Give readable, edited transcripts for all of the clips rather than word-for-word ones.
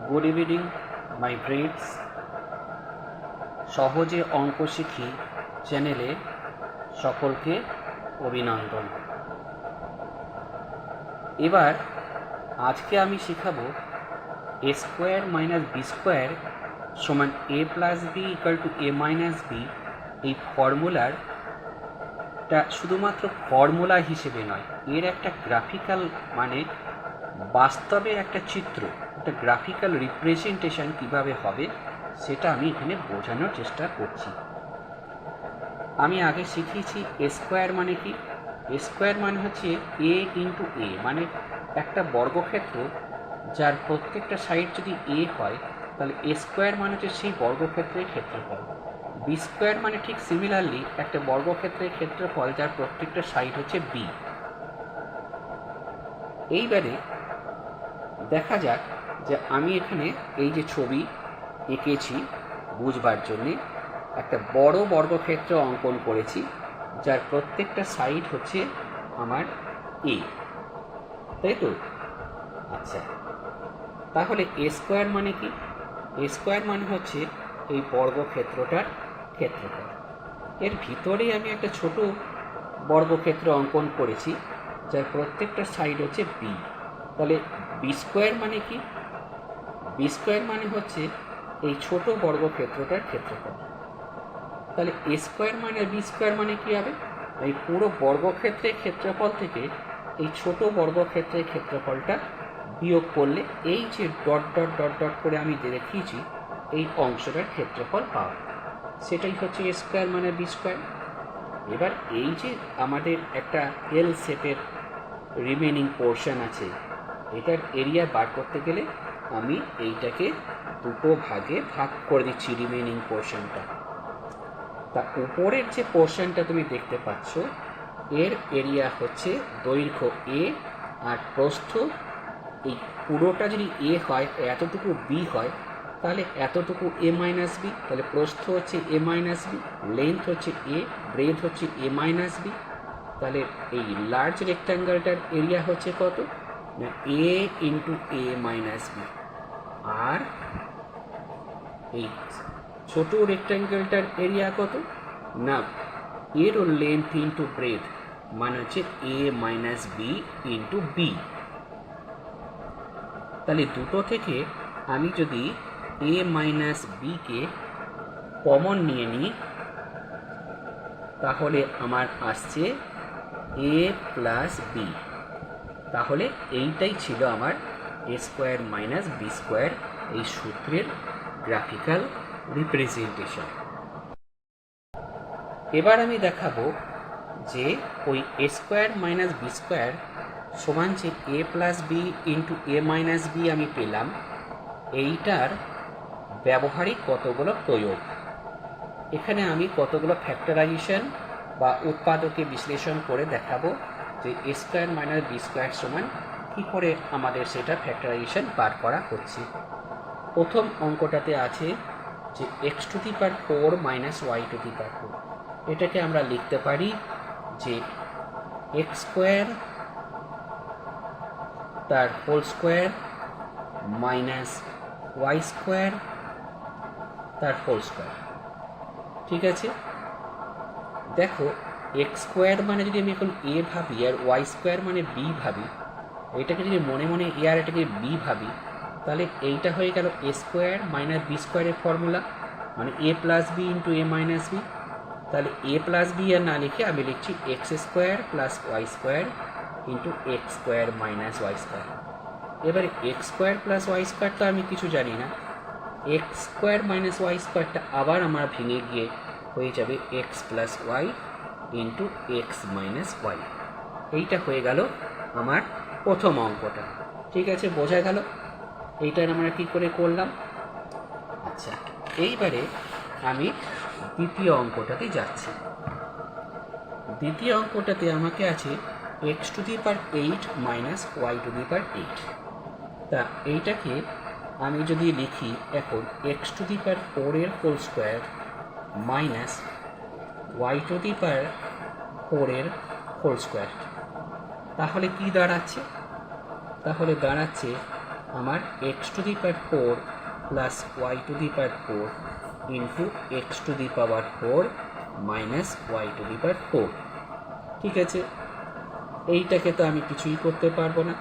Good evening my friends. সহজে অঙ্ক শিখি চ্যানেলে সকলকে অভিনন্দন। এবার আজকে আমি শেখাবো A square minus B square সমান A plus B equal to A minus B. এই ফর্মুলারটা শুধুমাত্র ফর্মুলা হিসেবে নয়, এর একটা গ্রাফিক্যাল মানে বাস্তবে একটা চিত্র, একটা গ্রাফিক্যাল রিপ্রেজেন্টেশন কিভাবে হবে সেটা আমি এখানে বোঝানোর চেষ্টা করছি। আমি আগে শিখিয়েছি এ স্কোয়ার মানে কি। এ স্কোয়ার মানে হচ্ছে এ ইন্টু এ, মানে একটা বর্গক্ষেত্র যার প্রত্যেকটা সাইড যদি এ হয় তাহলে এ স্কোয়ার মানে হচ্ছে সেই বর্গক্ষেত্রের ক্ষেত্রফল। বি স্কোয়ার মানে ঠিক সিমিলারলি একটা বর্গক্ষেত্রের ক্ষেত্রফল যার প্রত্যেকটা সাইড হচ্ছে বি। এইবারে দেখা যাক যে আমি এখানে এই যে ছবি এঁকেছি বুঝবার জন্যে একটা বড় বর্গক্ষেত্র অঙ্কন করেছি যার প্রত্যেকটা সাইড হচ্ছে আমার এ, তাই তো? আচ্ছা, তাহলে এ স্কোয়ার মানে কি? এ স্কোয়ার মানে হচ্ছে এই বর্গক্ষেত্রটার ক্ষেত্রফল। এর ভিতরেই আমি একটা ছোট বর্গক্ষেত্র অঙ্কন করেছি যার প্রত্যেকটা সাইড হচ্ছে বি। তাহলে বি স্কোয়ার মানে কি? বি স্কোয়ার মানে হচ্ছে এই ছোট বর্গক্ষেত্রটার ক্ষেত্রফল। তাহলে এ স্কোয়ার মানে বি স্কোয়ার মানে কি হবে? এই পুরো বর্গক্ষেত্রের ক্ষেত্রফল থেকে এই ছোট বর্গক্ষেত্রের ক্ষেত্রফলটা বিয়োগ করলে এই যে ডট ডট ডট ডট করে আমি দেখিয়েছি এই অংশটার ক্ষেত্রফল পাওয়া, সেটাই হচ্ছে এ স্কোয়ার মানে বি স্কোয়ার। এবার এই যে আমাদের একটা এল শেপের রিমেনিং পোর্শন আছে, এটার এরিয়া বার করতে গেলে আমি এইটাকে দুটো ভাগে ভাগ করে দিচ্ছি রিমেনিং পোর্শনটা। তা উপরের যে পোর্শনটা তুমি দেখতে পাচ্ছ এর এরিয়া হচ্ছে দৈর্ঘ্য এ আর প্রস্থ, এই পুরোটা যদি এ হয় এতটুকু বি হয় তাহলে এতটুকু এ মাইনাস বি। তাহলে প্রস্থ হচ্ছে এ মাইনাস বি, লেন্থ হচ্ছে এ, ব্রেথ হচ্ছে এ মাইনাস বি। তাহলে এই লার্জ রেক্ট্যাঙ্গেলটার এরিয়া হচ্ছে কত না এ ইন্টু এ মাইনাস বি, আর এই ছোট রেক্ট্যাঙ্গেলটার এরিয়া কত না এরও লেন্থ ইন্টু ব্রেথ মানে হচ্ছে এ মাইনাস বি ইন্টু বি। তাহলে দুটো থেকে আমি যদি এ মাইনাস বিকে কমন নিয়ে নিই তাহলে আমার আসছে এ প্লাস বি। তাহলে এইটাই ছিল আমার এ স্কোয়ার মাইনাস বি স্কোয়ার এই সূত্রের গ্রাফিক্যাল রিপ্রেজেন্টেশন। এবার আমি দেখাবো যে ওই এ স্কোয়ার মাইনাস বি স্কোয়ার সমান যে এ plus B into A minus B আমি পেলাম, এইটার ব্যবহারিক কতগুলো প্রয়োগ। এখানে আমি কতগুলো ফ্যাক্টরাইজেশন বা উৎপাদকে বিশ্লেষণ করে দেখাবো যে এ স্কোয়ার মাইনাস বি স্কোয়ার সমান কী করে আমাদের সেটা ফ্যাক্টরাইজেশন বার করা হচ্ছে। প্রথম অঙ্কটাতে আছে যে X to the power 4 minus Y to the power 4। এটাকে আমরা লিখতে পারি যে এক্স স্কোয়ার তার whole square minus Y square তার হোল স্কোয়ার। ঠিক আছে, দেখো এক্স স্কোয়ার মানে যদি আমি এখন এ ভাবি আর ওয়াই স্কোয়ার মানে বি ভাবি, এটাকে যদি মনে মনে এ আর এটাকে বি ভাবি তাহলে এইটা হয়ে গেল এ স্কোয়ার মাইনাস বি স্কোয়ারের ফর্মুলা, মানে A plus B into A minus B. তাহলে এ প্লাস বি আর না লিখে আমি লিখছি X square plus Y square into x square minus Y square. এবারে X square plus Y square তো আমি কিছু জানি না, এক্স স্কোয়ার মাইনাস ওয়াই স্কোয়ারটা আবার আমার ভেঙে গিয়ে হয়ে যাবে x plus Y into x minus y. এইটা হয়ে গেল আমার প্রথম অঙ্কটা। ঠিক আছে, বোঝা গেল এইটার আমরা কী করে করলাম। আচ্ছা, এইবারে আমি দ্বিতীয় অঙ্কটাতে যাচ্ছি। দ্বিতীয় অঙ্কটাতে আমাকে আছে X to the power 8 minus Y to the power 8। তা এইটাকে আমি যদি লিখি এখন এক্স টু দি পাওয়ার 4 এর whole square minus Y to the power 4 এর হোল স্কোয়ার, তাহলে কি দাঁড়াচ্ছে? তাহলে দাঁড়াচ্ছে আমার X to the power 4 plus Y to the power 4 into X to the power 4 minus Y to the power 4। ঠিক আছে, এইটাকে তো আমি কিছুই করতে পারবো না,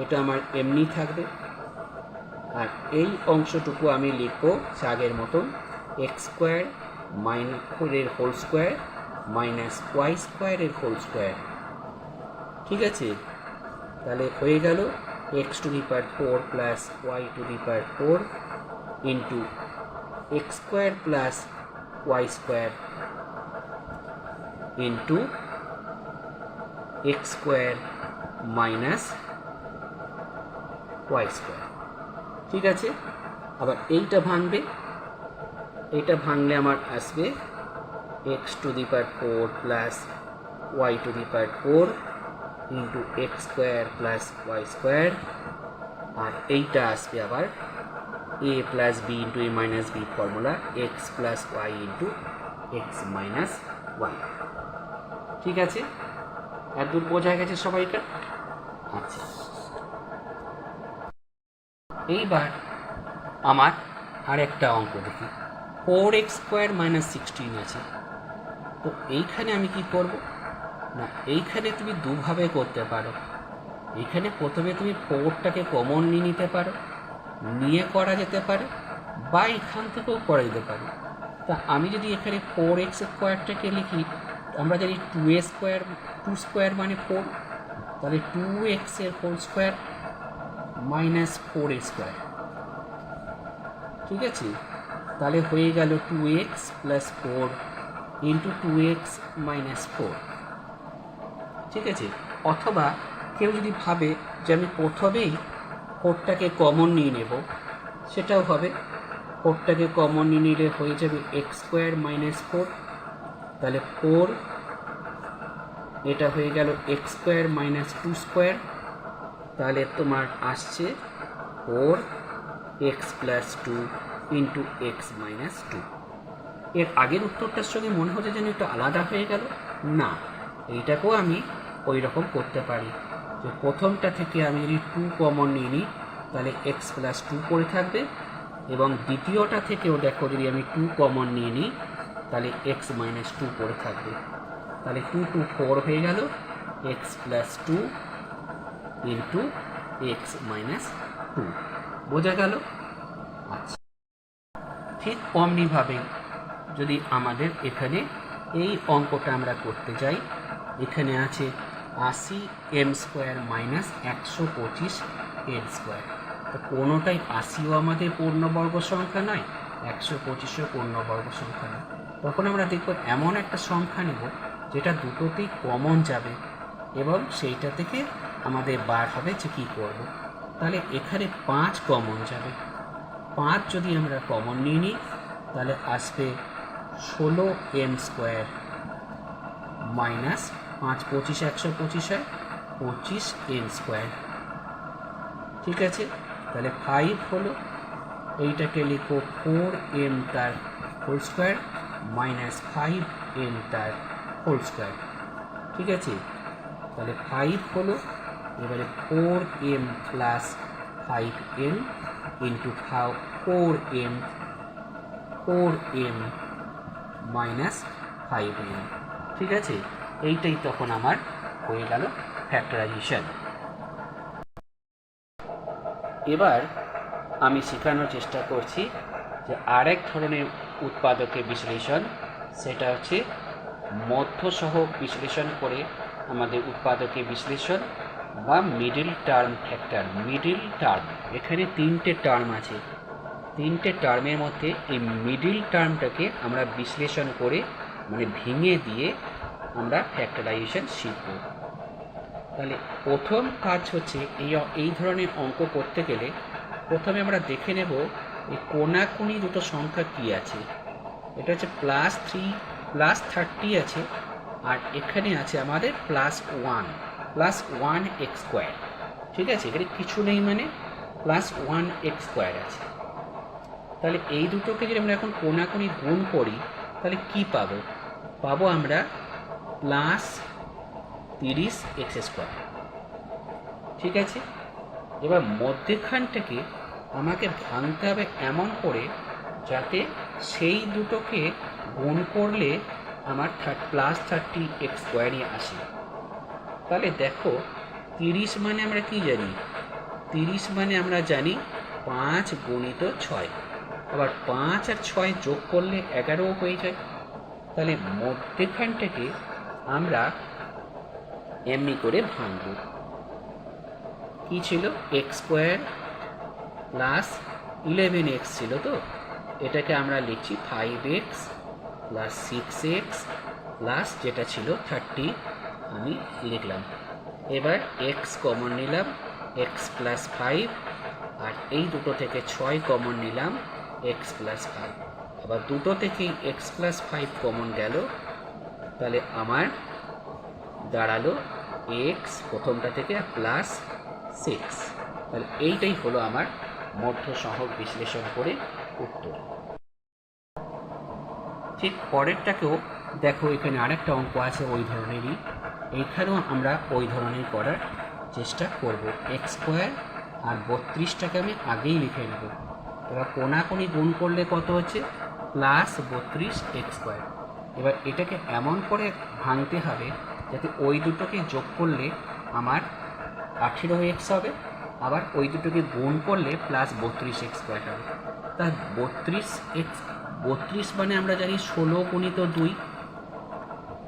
এটা আমার এমনি থাকবে। আর এই অংশটুকু আমি লিখবো আগের মতন x square minus 4 whole square minus y স্কোয়ারের হোল স্কোয়ার। ঠিক আছে, তাহলে হয়ে গেল x to the power 4 plus Y to the power 4 into x square plus Y square into x square minus Y square. ঠিক আছে, আবার এইটা ভাঙবে, এইটা ভাঙলে আমার আসবে x to the power 4 plus Y to the power 4 into x square plus Y square. আর এইটা আসবে আবার A plus B into A minus B formula X plus Y into x minus Y. ঠিক আছে, একদম বোঝা গেছে সবাইকার? আচ্ছা, এইবার আমার আরেকটা অঙ্ক দেখি। 4x স্কোয়ার মাইনাস 16 আছে, তো এইখানে আমি কি করব না, এইখানে তুমি দুভাবে করতে পারো। এইখানে প্রথমে তুমি 4টাকে কমন নিয়ে নিতে পারো, নিয়ে করা যেতে পারে, বা এখান থেকেও করা যেতে পারে। তা আমি যদি এখানে 4x স্কোয়ারটাকে লিখি, আমরা জানি 2a স্কোয়ার 2 স্কোয়ার মানে 4, তাহলে 2x এর whole square minus 4a square. ঠিক আছে, তাহলে হয়ে গেল 2x plus 4 into 2x minus 4। ঠিক আছে, অথবা কেউ যদি ভাবে যে আমি প্রথমেই 4টাকে কমন নিয়ে নেব, সেটাও হবে। 4টাকে কমন নিয়ে নিলে হয়ে যাবে এক্স স্কোয়ার মাইনাস 4, তাহলে 4 এটা হয়ে গেল এক্স স্কোয়ার মাইনাস 2 স্কোয়ার, তাহলে তোমার আসছে 4x plus 2 into x minus 2। এর আগের উত্তরটার সঙ্গে মনে হচ্ছে যেন একটু আলাদা হয়ে গেল। না, এইটাকেও আমি ওই রকম করতে পারি যে প্রথমটা থেকে আমি যদি 2 কমন নিয়ে নিই, তাহলে এক্স প্লাস 2 পড়ে থাকবে, এবং দ্বিতীয়টা থেকেও দেখো যদি আমি 2 কমন নিয়ে নিই, তাহলে এক্স মাইনাস 2 পড়ে থাকবে। তাহলে 2 2 4 হয়ে গেল x plus 2 into x minus 2। বোঝা গেল? আচ্ছা, ঠিক অমনিভাবে যদি আমাদের এখানে এই অঙ্কটা আমরা করতে যাই, এখানে আছে 80m স্কোয়ার মাইনাস 125 এল স্কোয়ার। তো কোনোটাই 80ও আমাদের পূর্ণবর্গ সংখ্যা নয়, 125ও পূর্ণবর্গ সংখ্যা নয়। তখন আমরা দেখব এমন একটা সংখ্যা নেব যেটা দুটোতেই কমন যাবে, এবং সেইটা থেকে আমাদের বার হবে যে কী করব। তাহলে এখানে 5 কমন যাবে। 5 যদি আমরা কমন নিয়ে নিই, তাহলে আসবে 16m স্কোয়ার মাইনাস 5 25 125 হয় 25m স্কোয়ার। ঠিক আছে, তাহলে 5 হলো, এইটাকে লিখো 4m তার হোল স্কোয়ার মাইনাস 5m তার হোল স্কোয়ার। ঠিক আছে, তাহলে 5 হলো, এবারে 4m plus 5m into 4m minus 5m। ঠিক আছে, এইটাই তখন আমার হয়ে গেল ফ্যাক্টরাইজেশন। এবার আমি শেখানোর চেষ্টা করছি যে আরেক ধরনের উৎপাদকের বিশ্লেষণ, সেটা হচ্ছে মধ্যসহগ বিশ্লেষণ করে আমাদের উৎপাদকের বিশ্লেষণ বা middle term factor. Middle term, এখানে 3টে টার্ম আছে, 3টে টার্মের মধ্যে এই মিডল টার্মটাকে আমরা বিশ্লেষণ করে মানে ভেঙে দিয়ে আমরা ফ্যাক্টরাইজেশন শিখব। তাহলে প্রথম কাজ হচ্ছে এই ধরনের অঙ্ক করতে গেলে প্রথমে আমরা দেখে নেব এই কোনাকুনি দুটো সংখ্যা কী আছে। এটা হচ্ছে +30 আছে, আর এখানে আছে আমাদের +1 x স্কোয়ার। ঠিক আছে, এখানে কিছু নেই মানে +1 x স্কোয়ার আছে। তাহলে এই দুটোকে যদি আমরা এখন কোনাকুনি গুণ করি, তাহলে কি পাবো? পাবো আমরা +30x স্কোয়ার। ঠিক আছে, এবার মধ্যেখানটাকে আমাকে ভাঙতে হবে এমন করে যাতে সেই দুটোকে গুণ করলে আমার +30x² আসে। তাহলে দেখো 30 মানে আমরা কি জানি? 30 মানে আমরা জানি 5 × 6। আবার 5 আর 6 যোগ করলে 11 হয়ে যায়। তাহলে মধ্যেখানটাকে আমরা এমনি করে ভাঙব। কি ছিল? x² + 11x ছিল, তো এটাকে আমরা লিখছি 5x + 6x প্লাস যেটা ছিল 30 আমি লিখলাম। এবার x কমন নিলাম, x + 5, আর এই দুটো থেকে 6 কমন নিলাম, x + 5। আবার দুটো থেকেই x + 5 কমন গেল, তাহলে আমার দাঁড়ালো x প্রথমটা থেকে +6। তাহলে এইটাই হলো আমার মধ্য সহগ বিশ্লেষণ করে উত্তর। ঠিক পরেরটাকেও দেখো, এখানে আরেকটা অঙ্ক আছে ওই ধরনেরই, এইখানেও আমরা ওই ধরনের করার চেষ্টা করব। x² আর 32টাকে আমি আগেই লিখে নেব। এবার কোনাকুনি গুণ করলে কত হচ্ছে? +32x²। এবার এটাকে এমন করে ভাঙতে হবে যাতে ওই দুটোকে যোগ করলে আমার 18x হবে, আবার ওই দুটোকে গুণ করলে +32x² হবে। তা 32 মানে আমরা জানি 16 × 2।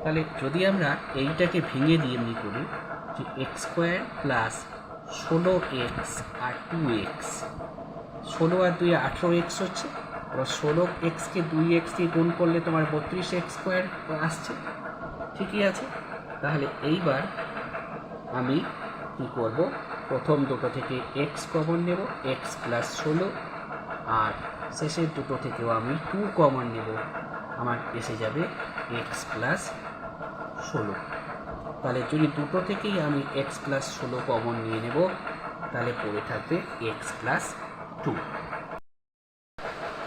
তাহলে যদি আমরা এইটাকে ভেঙে দিয়ে এমনি করি যে x² + 16x আর 2x, 16 আর 2 18x হচ্ছে। এবার 16xকে 2x দিয়ে গুণ করলে তোমার 32x² আসছে। ঠিকই আছে। তাহলে এইবার আমি কি করব? প্রথম দুটো থেকে x কমন নেব, x + 16, আর শেষের দুটো থেকেও আমি 2 কমন নেব, আমার এসে যাবে x + 16। তাহলে যদি দুটো থেকেই আমি x + 16 কমন নিয়ে নেব, তাহলে পড়ে থাকবে x + 2।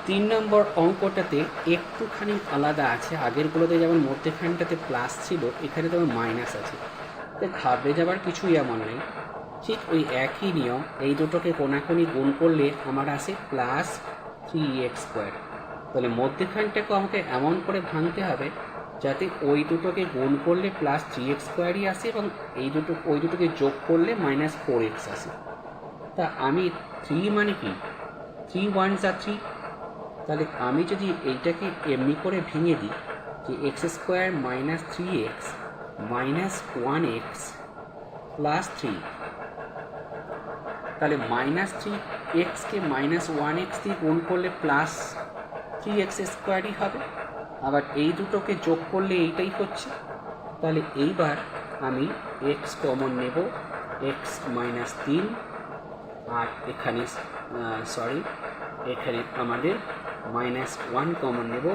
3 নম্বর অঙ্কটাতে একটুখানি আলাদা আছে। আগেরগুলোতে যেমন মধ্যেখানটাতে প্লাস ছিল, এখানে তেমন মাইনাস আছে। তো ঘাবড়ে যাবার কিছুই এমন নেই। ঠিক ওই একই নিয়ম, এই দুটোকে কোনাকুনি গুণ করলে আমার আসে +3x²। তাহলে মধ্যেখানটাকে আমাকে এমন করে ভাঙতে হবে যাতে ওই দুটোকে গুণ করলে +3x² আসে এবং ওই দুটোকে যোগ করলে -4x আসে। তা আমি 3 মানে কি? 3 1s are 3। তাহলে আমি যদি এইটাকে এমনি করে ভেঙে দিই যে x² - 3x - 1x + 3, তাহলে -3xকে -1x দিয়ে গুণ করলে +3x² হবে। আবার এই দুটোকে যোগ করলে এইটাই হচ্ছে। তাহলে এইবার আমি x কমন নেব, x - 3, আর এখানে এখানে আমাদের -1 কমন নেব,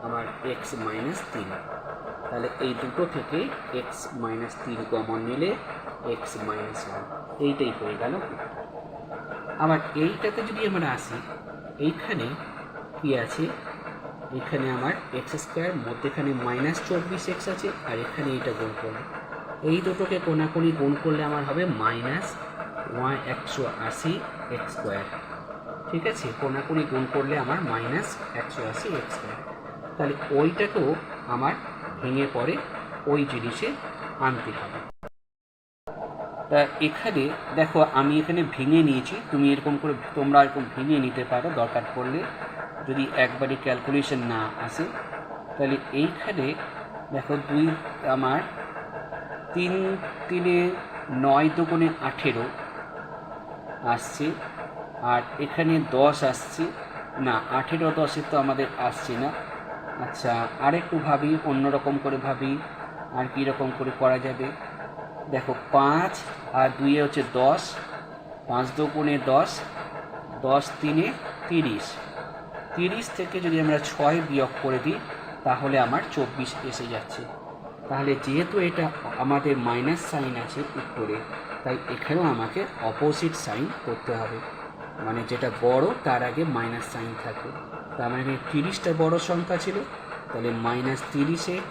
আমার x - 3। তাহলে এই দুটো থেকে x - 3 কমন নিলে x - 1, এইটাই হয়ে গেল। আবার এইটাতে যদি আমরা আসি, এইখানে কি আছে? এখানে আমার x² মধ্যেখানে -24x আছে, আর এখানে এইটা গুণ করলে এই দুটোকে কোনাকুনি গুণ করলে আমার হবে -180x²। ঠিক আছে, কোনাকুনি গুণ করলে আমার -180x²। তাহলে ওইটাকেও আমার ভেঙে পড়ে ওই জিনিসে আনতে হবে। তা এখানে দেখো, আমি এখানে ভেঙে নিয়েছি। তোমরা এরকম ভেঙে নিতে পারো দরকার পড়লে, যদি একবারই ক্যালকুলেশন না আসে। তাহলে এইখানে দেখো আমার 3 3 9 2 18 আসছে, আর এখানে 10 আসছে না, 18 10 তো আমাদের আসছে না। আচ্ছা, আরেকটু ভাবি, অন্যরকম করে ভাবি, আর কীরকম করে করা যাবে। দেখো 5 আর 2 হচ্ছে 10, 5 2 10, 10 3 30, 30 থেকে যদি আমরা 6 বিয়োগ করে দিই তাহলে আমার 24 এসে যাচ্ছে। তাহলে যেহেতু এটা আমাদের মাইনাস সাইন আছে উত্তরে, তাই এখানেও আমাকে অপোজিট সাইন করতে হবে, মানে যেটা বড় তার আগে মাইনাস সাইন থাকবে। তার মানে 30টা বড় সংখ্যা ছিল, তাহলে -30x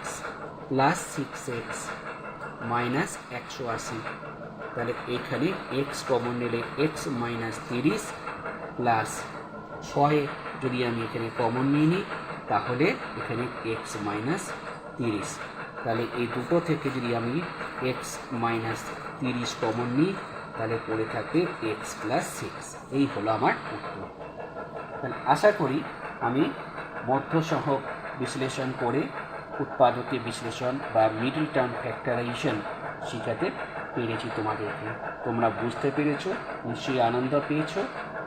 + 6x - 180। তাহলে এখানে এক্স কমন নিলে এক্স মাইনাস 30 প্লাস 6 যদি আমি এখানে কমন নিয়ে নিই তাহলে এখানে এক্স মাইনাস 30। তাহলে এই দুটো থেকে যদি আমি এক্স মাইনাস 30 কমন নিই তাহলে পড়ে থাকবে এক্স প্লাস 6। এই হলো আমার উত্তর। তাহলে আশা করি আমি মধ্যসহগ বিশ্লেষণ করে উৎপাদকের বিশ্লেষণ বা মিডল টার্ম ফ্যাক্টরাইজেশন শেখাতে পেরেছি তোমাদেরকে। তোমরা বুঝতে পেরেছো, নিশ্চয়ই আনন্দ পেয়েছো।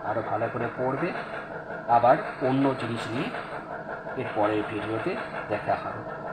আরও ভালো করে পড়বে। আবার অন্য জিনিস নিয়ে এর পরের ভিডিওতে দেখা হবে।